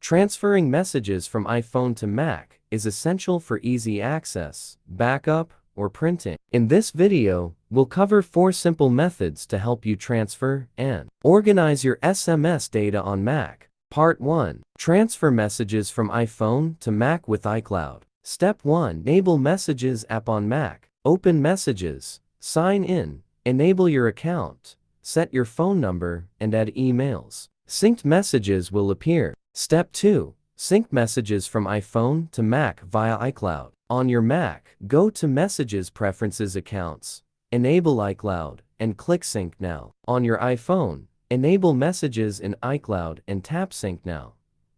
Transferring messages from iPhone to Mac is essential for easy access, backup, or printing. In this video, we'll cover 4 simple methods to help you transfer and organize your SMS data on Mac. Part 1. Transfer messages from iPhone to Mac with iCloud. Step 1. Enable Messages app on Mac. Open Messages, sign in, enable your account, set your phone number, and add emails. Synced messages will appear. Step 2. Sync messages from iPhone to Mac via iCloud. On your Mac, go to Messages Preferences Accounts, enable iCloud, and click Sync Now. On your iPhone, enable Messages in iCloud and tap Sync Now.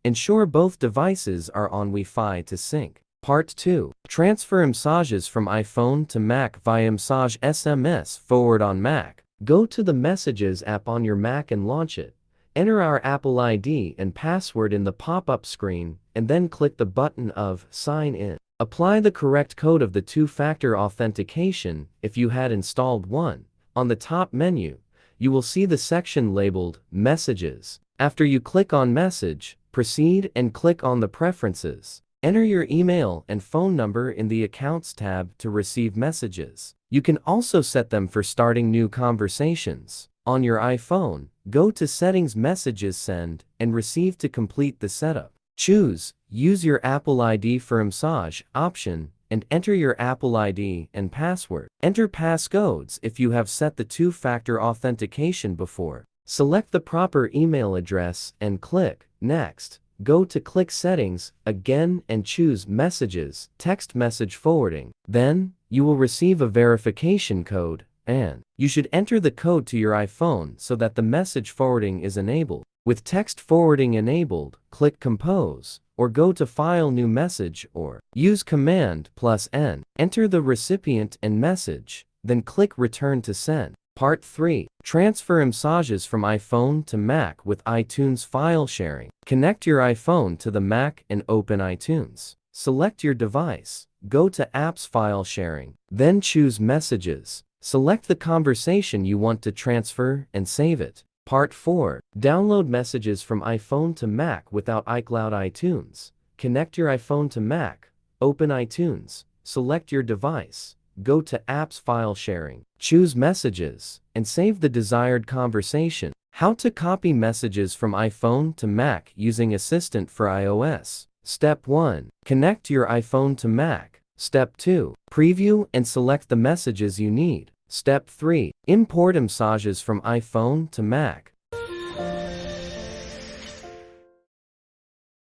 Ensure both devices are on Wi-Fi to sync. Part 2. Transfer iMessages from iPhone to Mac via iMessage SMS Forward on Mac. Go to the Messages app on your Mac and launch it. Enter our Apple ID and password in the pop-up screen, and then click the button of Sign In. Apply the correct code of the two-factor authentication if you had installed one. On the top menu, you will see the section labeled Messages. After you click on Message, proceed and click on the Preferences. Enter your email and phone number in the Accounts tab to receive messages. You can also set them for starting new conversations. On your iPhone, go to Settings, Messages Send, and Receive to complete the setup. Choose Use your Apple ID for iMessage option and enter your Apple ID and password. Enter passcodes if you have set the two-factor authentication before. Select the proper email address and click Next. Go to Click Settings again and choose Messages, Text Message Forwarding. Then, you will receive a verification code, and you should enter the code to your iPhone so that the message forwarding is enabled. With text forwarding enabled, click Compose, or go to File New Message, or use Command+N. Enter the recipient and message, then click Return to send. Part 3. Transfer iMessages from iPhone to Mac with iTunes file sharing. Connect your iPhone to the Mac and open iTunes. Select your device. Go to Apps File Sharing. Then choose Messages. Select the conversation you want to transfer and save it. Part 4. Download messages from iPhone to Mac without iCloud iTunes. Connect your iPhone to Mac. Open iTunes. Select your device. Go to Apps File Sharing. Choose Messages, and save the desired conversation. How to copy messages from iPhone to Mac using Assistant for iOS. Step 1. Connect your iPhone to Mac. Step 2. Preview and select the messages you need. Step 3. Import iMessages from iPhone to Mac.